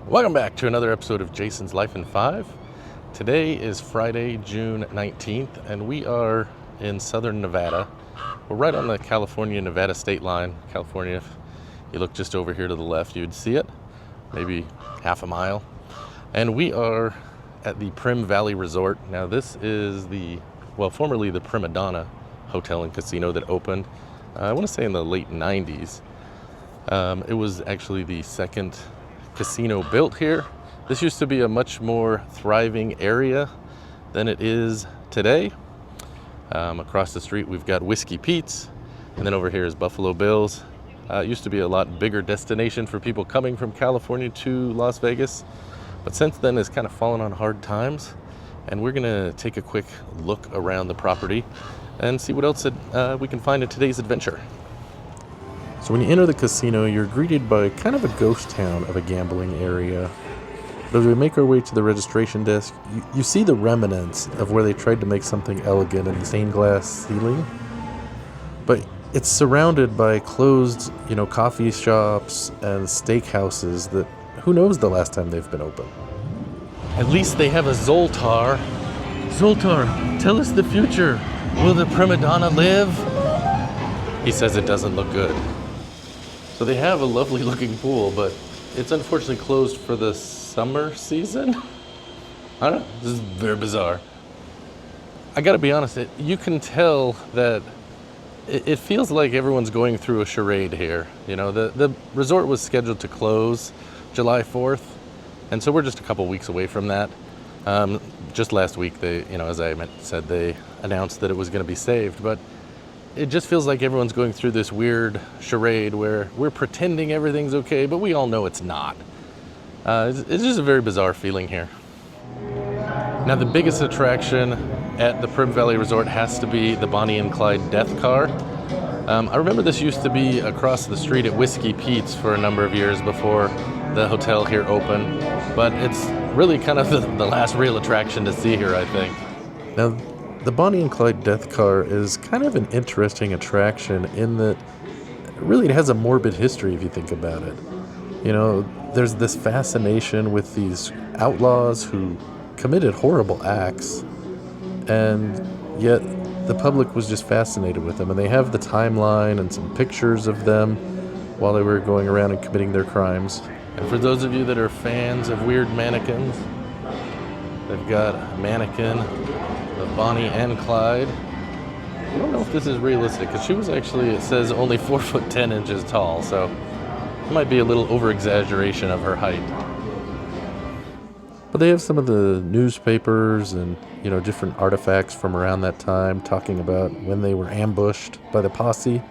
Welcome back to another episode of Jason's Life in 5. Today is Friday, June 19th, and we are in southern Nevada. We're right on the California-Nevada state line. California, if you look just over here to the left, you'd see it, maybe half a mile. And we are at the Primm Valley Resort. Now this is formerly the Primm Nevada Hotel and Casino that opened, I want to say in the late 90s. It was actually the second casino built here. This used to be a much more thriving area than it is today. Across the street we've got Whiskey Pete's, and then over here is Buffalo Bill's. It used to be a lot bigger destination for people coming from California to Las Vegas, but since then it's kind of fallen on hard times, and we're gonna take a quick look around the property and see what else we can find in today's adventure. So when you enter the casino, you're greeted by kind of a ghost town of a gambling area. But as we make our way to the registration desk, you see the remnants of where they tried to make something elegant in the stained glass ceiling. But it's surrounded by closed, coffee shops and steakhouses that who knows the last time they've been open. At least they have a Zoltar. Zoltar, tell us the future. Will the Primm Nevada live? He says it doesn't look good. So they have a lovely looking pool, but it's unfortunately closed for the summer season. I don't know, this is very bizarre. I gotta be honest, you can tell that it feels like everyone's going through a charade here. The resort was scheduled to close July 4th, and so we're just a couple weeks away from that. Just last week, they, as I said, they announced that it was gonna be saved, but it just feels like everyone's going through this weird charade where we're pretending everything's okay, but we all know it's not. It's just a very bizarre feeling here. Now, the biggest attraction at the Primm Valley Resort has to be the Bonnie and Clyde death car. I remember this used to be across the street at Whiskey Pete's for a number of years before the hotel here opened, but it's really kind of the last real attraction to see here, I think. Now, the Bonnie and Clyde death car is kind of an interesting attraction in that really it has a morbid history if you think about it. There's this fascination with these outlaws who committed horrible acts, and yet the public was just fascinated with them. And they have the timeline and some pictures of them while they were going around and committing their crimes. And for those of you that are fans of weird mannequins, they've got a mannequin of Bonnie and Clyde. I don't know if this is realistic, because she was actually, it says, only 4 foot 10 inches tall, so it might be a little over-exaggeration of her height. But they have some of the newspapers and, different artifacts from around that time talking about when they were ambushed by the posse.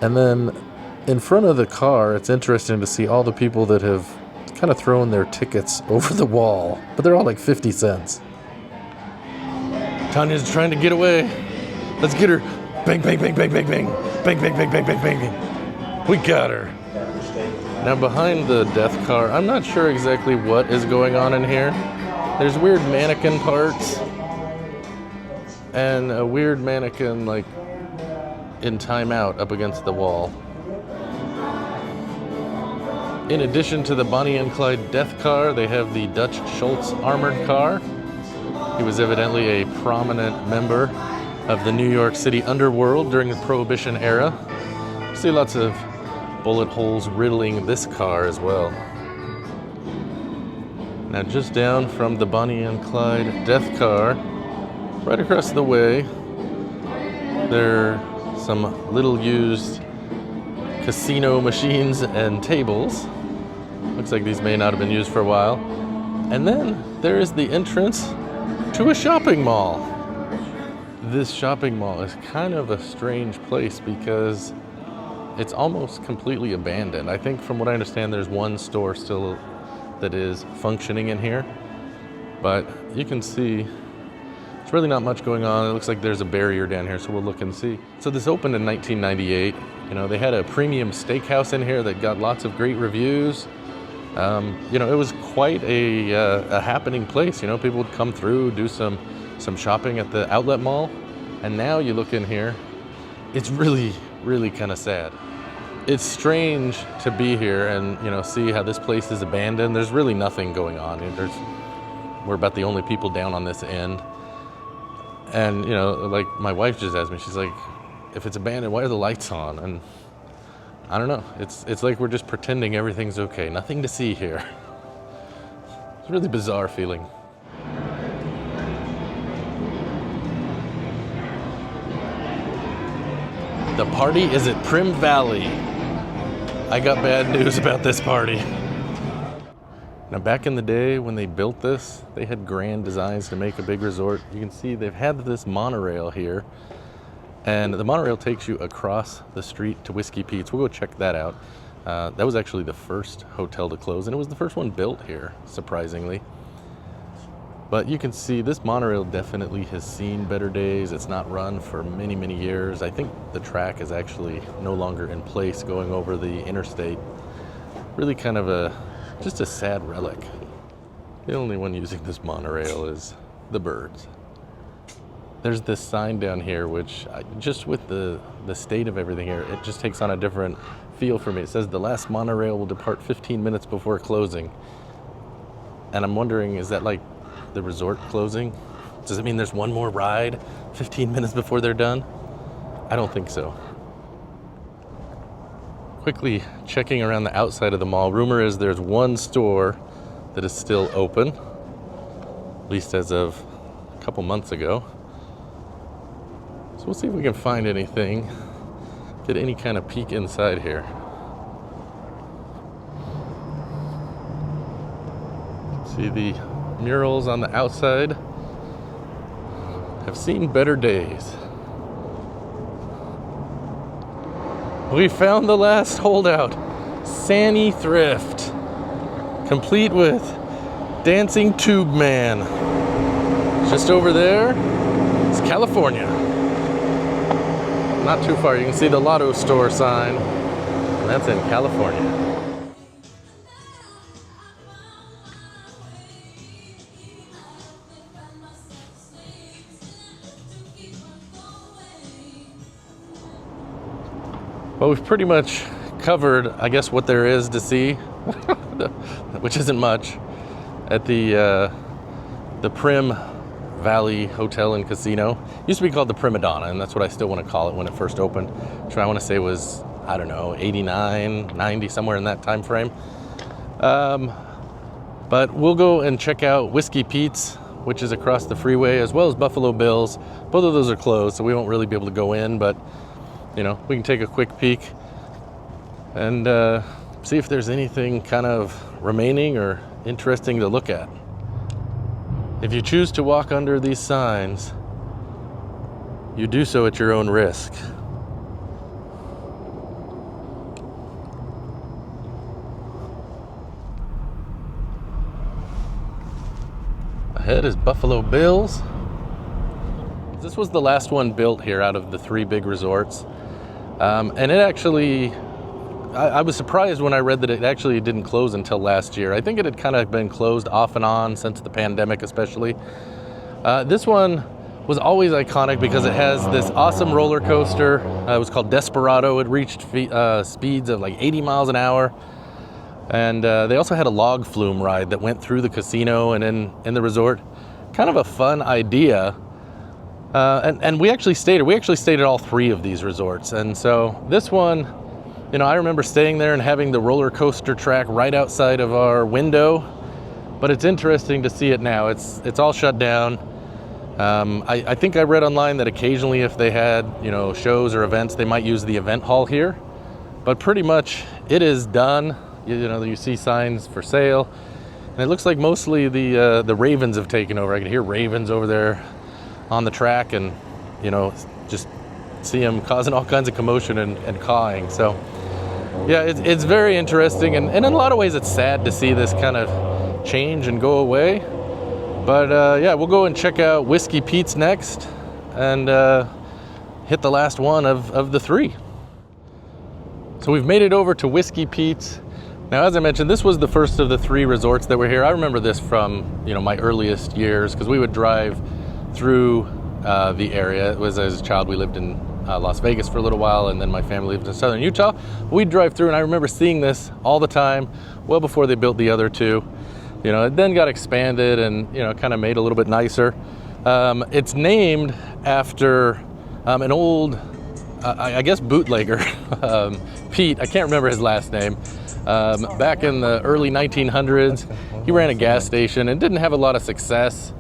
And then in front of the car, it's interesting to see all the people that have kind of thrown their tickets over the wall, but they're all like 50 cents. Tanya's trying to get away. Let's get her. Bang, bang, bang, bang, bang, bang. Bang, bang, bang, bang, bang, bang. We got her. Now behind the death car, I'm not sure exactly what is going on in here. There's weird mannequin parts and a weird mannequin like in timeout up against the wall. In addition to the Bonnie and Clyde death car, they have the Dutch Schultz armored car. He was evidently a prominent member of the New York City underworld during the Prohibition era. See lots of bullet holes riddling this car as well. Now just down from the Bonnie and Clyde death car, right across the way, there are some little used casino machines and tables. Looks like these may not have been used for a while. And then there is the entrance to a shopping mall. This shopping mall is kind of a strange place because it's almost completely abandoned. I think from what I understand, there's one store still that is functioning in here, but you can see there's really not much going on. It looks like there's a barrier down here, so we'll look and see. So this opened in 1998. They had a premium steakhouse in here that got lots of great reviews. It was quite a happening place. People would come through, do some shopping at the outlet mall, and now you look in here, it's really, really kind of sad. It's strange to be here and, see how this place is abandoned. There's really nothing going on. We're about the only people down on this end. And, like my wife just asked me, she's like, if it's abandoned, why are the lights on? And I don't know. It's like we're just pretending everything's okay. Nothing to see here. It's a really bizarre feeling. The party is at Primm Valley. I got bad news about this party. Now, back in the day when they built this, they had grand designs to make a big resort. You can see they've had this monorail here, and the monorail takes you across the street to Whiskey Pete's. We'll go check that out. That was actually the first hotel to close, and it was the first one built here, surprisingly. But you can see this monorail definitely has seen better days. It's not run for many, many years. I think the track is actually no longer in place going over the interstate. Really kind of just a sad relic. The only one using this monorail is the birds. There's this sign down here, which just with the state of everything here, it just takes on a different feel for me. It says the last monorail will depart 15 minutes before closing. And I'm wondering, is that like the resort closing? Does it mean there's one more ride 15 minutes before they're done? I don't think so. Quickly checking around the outside of the mall. Rumor is there's one store that is still open, at least as of a couple months ago. So we'll see if we can find anything, get any kind of peek inside here. See the murals on the outside have seen better days. We found the last holdout, Sandy Thrift, complete with dancing tube man. Just over there is California. Not too far, you can see the Lotto store sign, and that's in California. Well, we've pretty much covered, I guess, what there is to see, which isn't much, at the Primm Valley Hotel and Casino. It used to be called the Primm Nevada, and that's what I still want to call it when it first opened, which I want to say was, I don't know, 89, 90, somewhere in that time frame. But we'll go and check out Whiskey Pete's, which is across the freeway, as well as Buffalo Bill's. Both of those are closed, so we won't really be able to go in, but we can take a quick peek and see if there's anything kind of remaining or interesting to look at. If you choose to walk under these signs, you do so at your own risk. Ahead is Buffalo Bill's. This was the last one built here out of the three big resorts. And it actually, I was surprised when I read that it actually didn't close until last year. I think it had kind of been closed off and on since the pandemic especially. This one was always iconic because it has this awesome roller coaster. It was called Desperado. It reached speeds of like 80 miles an hour. And they also had a log flume ride that went through the casino and in the resort. Kind of a fun idea. And we actually stayed at all three of these resorts. And so this one, I remember staying there and having the roller coaster track right outside of our window. But it's interesting to see it now. It's all shut down. I think I read online that occasionally if they had, shows or events, they might use the event hall here. But pretty much it is done. You see signs for sale. And it looks like mostly the ravens have taken over. I can hear ravens over there on the track and, just see them causing all kinds of commotion and cawing. So, yeah, it's very interesting. And in a lot of ways, it's sad to see this kind of change and go away. But, yeah, we'll go and check out Whiskey Pete's next and hit the last one of the three. So we've made it over to Whiskey Pete's. Now, as I mentioned, this was the first of the three resorts that were here. I remember this from, my earliest years because we would drive through the area. It was as a child, we lived in Las Vegas for a little while, and then my family lived in southern Utah. We'd drive through, and I remember seeing this all the time, well before they built the other two. You know, it then got expanded and, you know, kind of made a little bit nicer. It's named after an old, I guess, bootlegger, Pete. I can't remember his last name. Back in the early 1900s, he ran a gas station and didn't have a lot of success,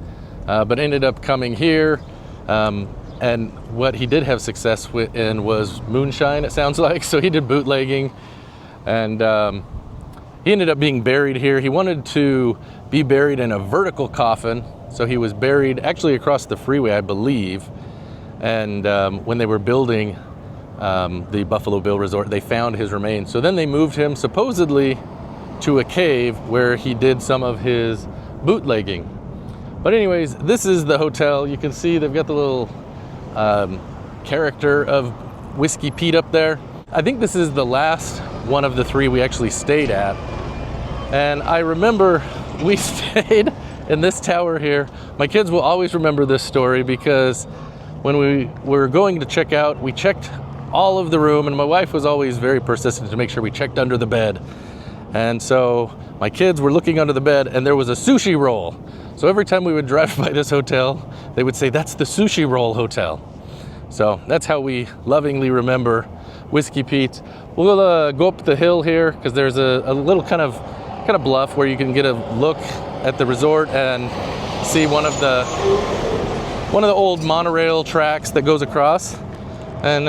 but ended up coming here. And what he did have success in was moonshine, it sounds like. So he did bootlegging, and he ended up being buried here. He wanted to be buried in a vertical coffin, so he was buried actually across the freeway, I believe. And when they were building the Buffalo Bill Resort, they found his remains. So then they moved him supposedly to a cave where he did some of his bootlegging. But anyways, this is the hotel. You can see they've got the little character of Whiskey Pete up there. I think this is the last one of the three we actually stayed at. And I remember we stayed in this tower here. My kids will always remember this story because when we were going to check out, we checked all of the room, and my wife was always very persistent to make sure we checked under the bed. And so my kids were looking under the bed, and there was a sushi roll. So every time we would drive by this hotel, they would say, "That's the Sushi Roll Hotel." So that's how we lovingly remember Whiskey Pete. We'll go up the hill here because there's a little kind of bluff where you can get a look at the resort and see one of the old monorail tracks that goes across, and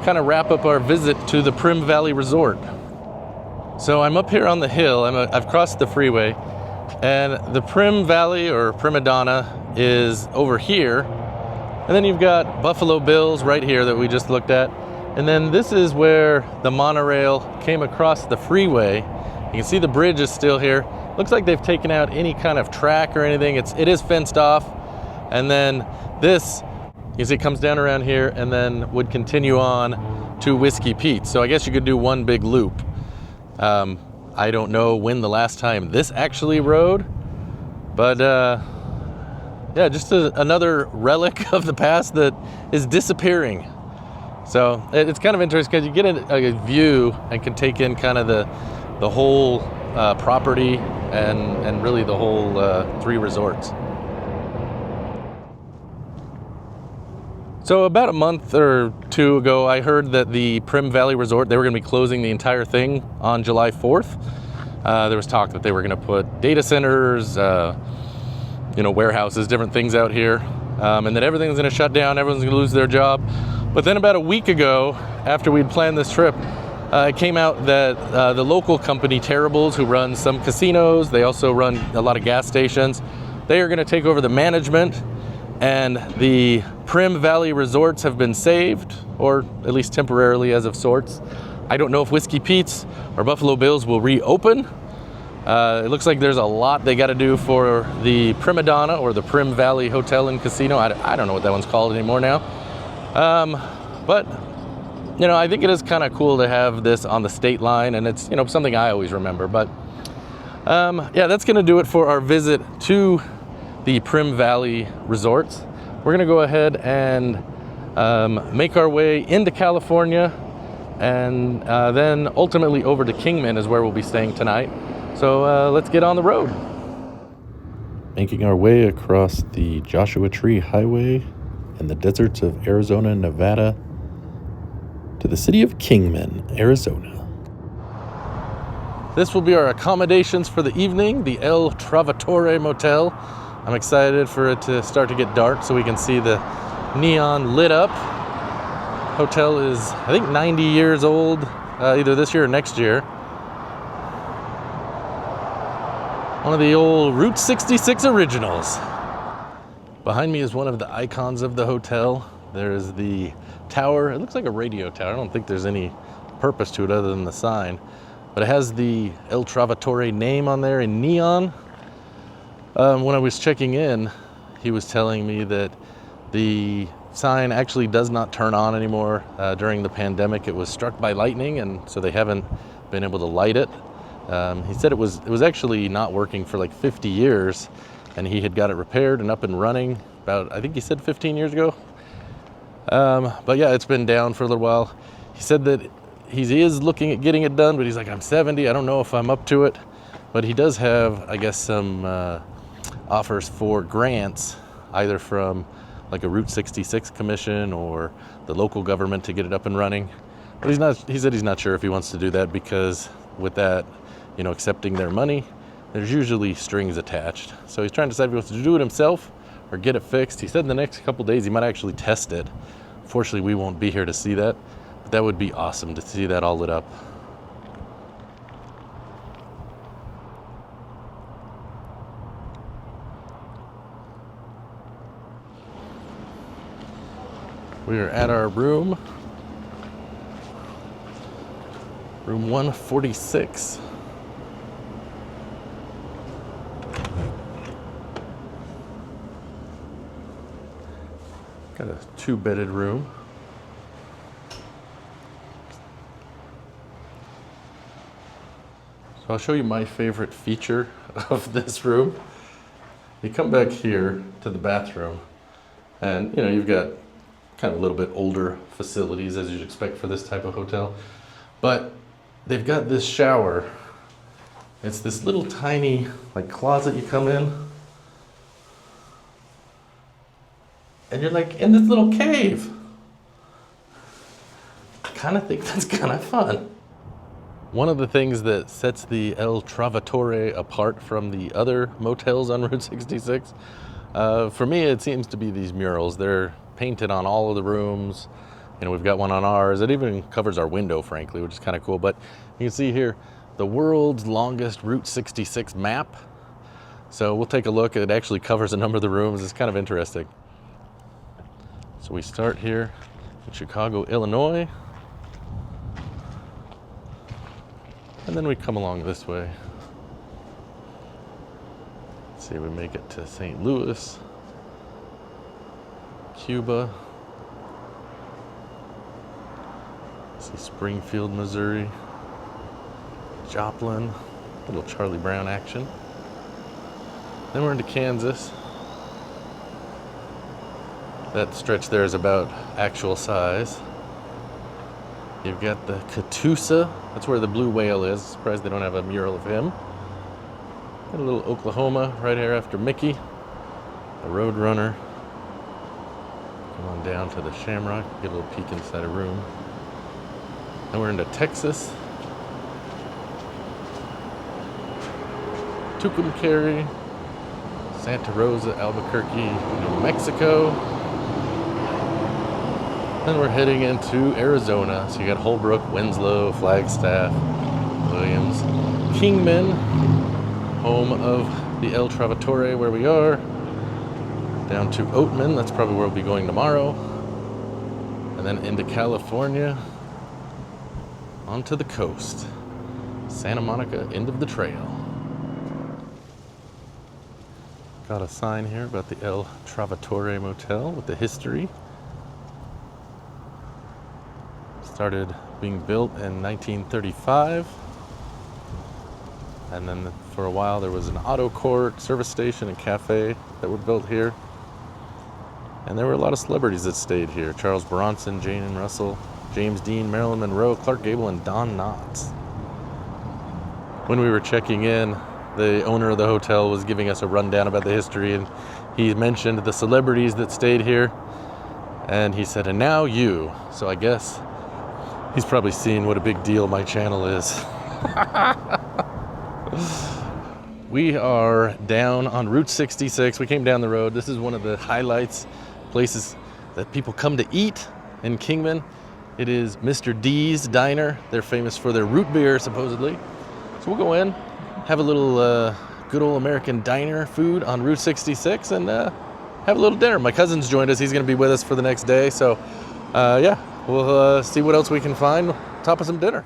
kind of wrap up our visit to the Primm Valley Resort. So I'm up here on the hill. I've crossed the freeway, and the Primm Valley, or Prima Donna, is over here. And then you've got Buffalo Bills right here that we just looked at. And then this is where the monorail came across the freeway. You can see the bridge is still here. Looks like they've taken out any kind of track or anything. It is fenced off. And then this, you see, it comes down around here and then would continue on to Whiskey Pete. So I guess you could do one big loop. I don't know when the last time this actually rode, but yeah, just another relic of the past that is disappearing. So it's kind of interesting because you get a view and can take in kind of the whole property and really the whole three resorts. So about a month or two ago, I heard that the Primm Valley Resort, they were going to be closing the entire thing on July 4th. There was talk that they were going to put data centers, warehouses, different things out here, and that everything's going to shut down, everyone's going to lose their job. But then about a week ago, after we'd planned this trip, it came out that the local company, Terrible's, who runs some casinos, they also run a lot of gas stations, they are going to take over the management, and the Primm Valley Resorts have been saved, or at least temporarily as of sorts. I don't know if Whiskey Pete's or Buffalo Bills will reopen. It looks like there's a lot they got to do for the Prima Donna, or the Primm Valley Hotel and Casino. I don't know what that one's called anymore now. But, I think it is kind of cool to have this on the state line, and it's, something I always remember. But, yeah, that's going to do it for our visit to the Primm Valley Resorts. We're going to go ahead and make our way into California, and then ultimately over to Kingman is where we'll be staying tonight. So let's get on the road. Making our way across the Joshua Tree Highway in the deserts of Arizona and Nevada to the city of Kingman, Arizona. This will be our accommodations for the evening, the El Trovatore Motel. I'm excited for it to start to get dark so we can see the neon lit up. Hotel is, I think, 90 years old, either this year or next year. One of the old Route 66 originals. Behind me is one of the icons of the hotel. There's the tower. It looks like a radio tower. I don't think there's any purpose to it other than the sign. But it has the El Trovatore name on there in neon. When I was checking in, he was telling me that the sign actually does not turn on anymore. During the pandemic, it was struck by lightning, and so they haven't been able to light it. He said it was actually not working for like 50 years, and he had got it repaired and up and running about, I think he said 15 years ago. But yeah, it's been down for a little while. He said that he is looking at getting it done, but he's like, I'm 70. I don't know if I'm up to it. But he does have, I guess, some offers for grants, either from like a Route 66 commission or the local government to get it up and running. But he said he's not sure if he wants to do that because with that, accepting their money, there's usually strings attached. So he's trying to decide if he wants to do it himself or get it fixed. He said in the next couple days he might actually test it. Fortunately, we won't be here to see that, but that would be awesome to see that all lit up. We are at our room 146. Got a 2-bedded room. So I'll show you my favorite feature of this room. You come back here to the bathroom and you've got kind of a little bit older facilities as you'd expect for this type of hotel. But they've got this shower. It's this little tiny closet you come in. And you're in this little cave. I kind of think that's kind of fun. One of the things that sets the El Trovatore apart from the other motels on Route 66, for me it seems to be these murals. They're painted on all of the rooms. We've got one on ours. It even covers our window, frankly, which is kind of cool. But you can see here the world's longest Route 66 map. So we'll take a look. It actually covers a number of the rooms. It's kind of interesting. So we start here in Chicago, Illinois. And then we come along this way. Let's see, we make it to St. Louis, Cuba. See Springfield, Missouri, Joplin, a little Charlie Brown action. Then we're into Kansas. That stretch there is about actual size. You've got the Catoosa. That's where the blue whale is. Surprised they don't have a mural of him. Got a little Oklahoma right here after Mickey. The Roadrunner. Come on down to the Shamrock. Get a little peek inside a room. Then we're into Texas. Tucumcari. Santa Rosa, Albuquerque, New Mexico. Then we're heading into Arizona. So you got Holbrook, Winslow, Flagstaff, Williams, Kingman, home of the El Trovatore where we are. Down to Oatman, that's probably where we'll be going tomorrow. And then into California, onto the coast. Santa Monica, end of the trail. Got a sign here about the El Trovatore Motel with the history. Started being built in 1935. And then for a while there was an auto court, service station, and cafe that were built here. And there were a lot of celebrities that stayed here. Charles Bronson, Jane Russell, James Dean, Marilyn Monroe, Clark Gable, and Don Knotts. When we were checking in, the owner of the hotel was giving us a rundown about the history, and he mentioned the celebrities that stayed here. And he said, and now you. So I guess he's probably seen what a big deal my channel is. We are down on Route 66. We came down the road. This is one of the highlights, places that people come to eat in Kingman. It is Mr. D's Diner. They're famous for their root beer, supposedly. So we'll go in, have a little good old American diner food on Route 66, and have a little dinner. My cousin's joined us. He's going to be with us for the next day. So, yeah, we'll see what else we can find on top of some dinner.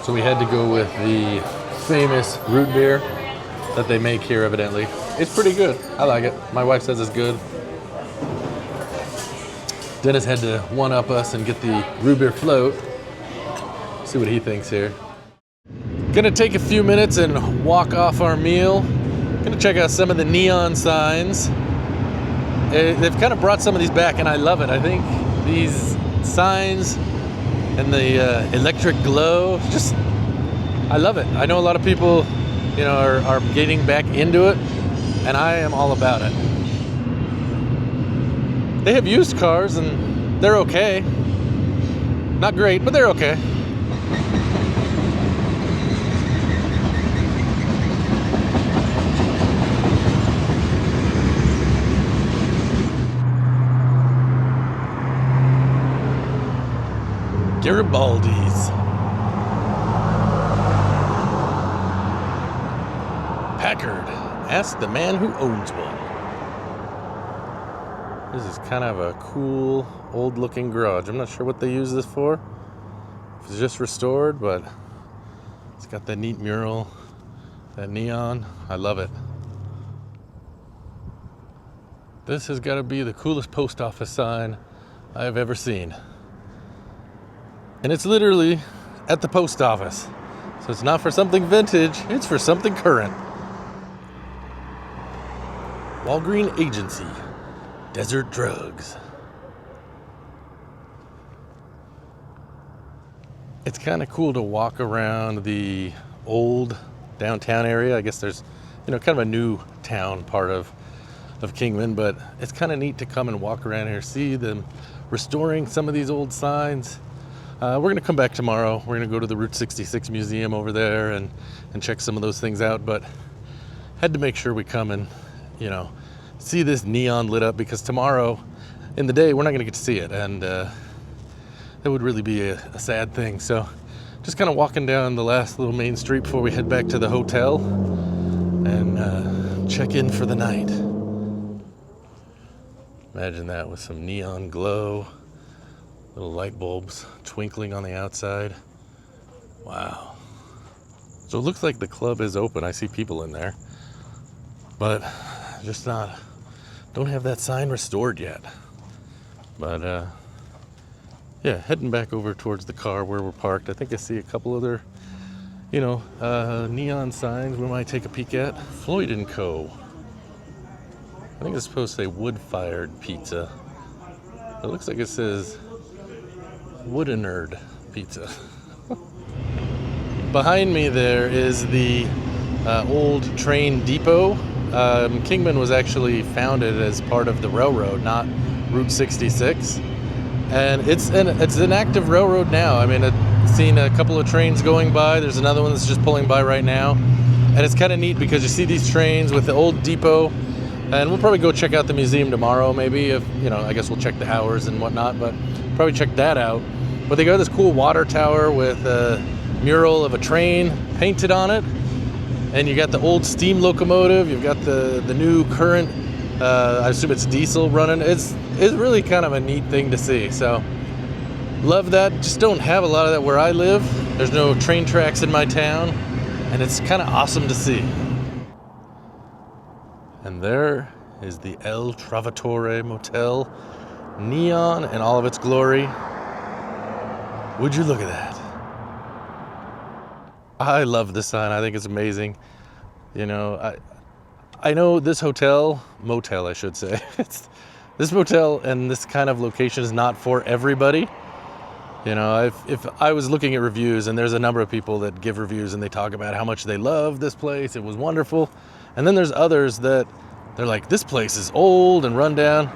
So we had to go with the famous root beer that they make here, evidently. It's pretty good. I like it. My wife says it's good. Dennis had to one-up us and get the root beer float. See what he thinks here. Gonna take a few minutes and walk off our meal. Gonna check out some of the neon signs. They've kind of brought some of these back, and I love it. I think these signs and the electric glow, I love it. I know a lot of people, are getting back into it, and I am all about it. They have used cars, and they're okay. Not great, but they're okay. Garibaldi's. Packard. Ask the man who owns one. This is kind of a cool, old-looking garage. I'm not sure what they use this for. If it's just restored, but it's got that neat mural, that neon. I love it. This has got to be the coolest post office sign I've ever seen. And it's literally at the post office. So it's not for something vintage, it's for something current. Walgreen Agency, Desert Drugs. It's kind of cool to walk around the old downtown area. I guess there's, kind of a new town part of Kingman, but it's kind of neat to come and walk around here, see them restoring some of these old signs. We're going to come back tomorrow. We're going to go to the Route 66 Museum over there and check some of those things out. But had to make sure we come and, see this neon lit up, because tomorrow in the day, we're not going to get to see it. And that would really be a sad thing. So just kind of walking down the last little main street before we head back to the hotel and check in for the night. Imagine that with some neon glow. Little light bulbs twinkling on the outside. Wow. So it looks like the club is open. I see people in there. But don't have that sign restored yet. But heading back over towards the car where we're parked. I think I see a couple other, neon signs we might take a peek at. Floyd & Co. I think it's supposed to say wood-fired pizza. It looks like it says Wooden Nerd Pizza. Behind me there is the old train depot. Kingman was actually founded as part of the railroad, not Route 66. And it's an active railroad now. I mean, I've seen a couple of trains going by. There's another one that's just pulling by right now. And it's kind of neat because you see these trains with the old depot. And we'll probably go check out the museum tomorrow, maybe, if, I guess we'll check the hours and whatnot, but probably check that out. But they got this cool water tower with a mural of a train painted on it. And you got the old steam locomotive. You've got the new current, I assume it's diesel running. It's really kind of a neat thing to see. So love that. Just don't have a lot of that where I live. There's no train tracks in my town. And it's kind of awesome to see. And there is the El Trovatore Motel, neon in all of its glory. Would you look at that? I love this sign. I think it's amazing. I know this motel I should say. This motel and this kind of location is not for everybody. If I was looking at reviews, and there's a number of people that give reviews and they talk about how much they love this place, it was wonderful. And then there's others that they're like, this place is old and run down.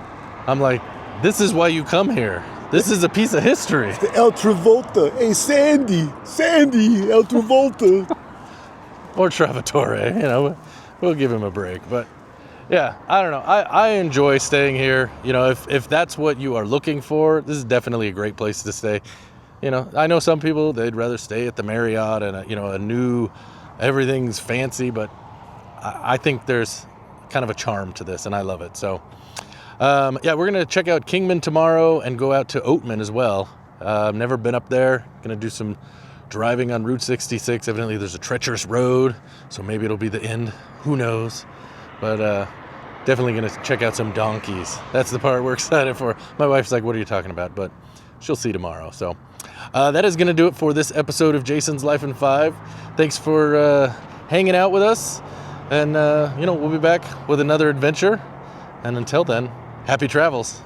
I'm like, this is why you come here. This is a piece of history. The El Travolta. Hey, Sandy, El Travolta. Or Trovatore, we'll give him a break. But yeah, I don't know. I enjoy staying here. If that's what you are looking for, this is definitely a great place to stay. I know some people, they'd rather stay at the Marriott and a new, everything's fancy, but I think there's kind of a charm to this, and I love it. So we're gonna check out Kingman tomorrow and go out to Oatman as well. I've never been up there. Gonna do some driving on Route 66. Evidently there's a treacherous road, so maybe it'll be the end, who knows. But definitely gonna check out some donkeys. That's the part we're excited for. My wife's like, what are you talking about? But she'll see tomorrow. So that is gonna do it for this episode of Jason's Life in 5. Thanks for hanging out with us. And, we'll be back with another adventure. And until then, happy travels.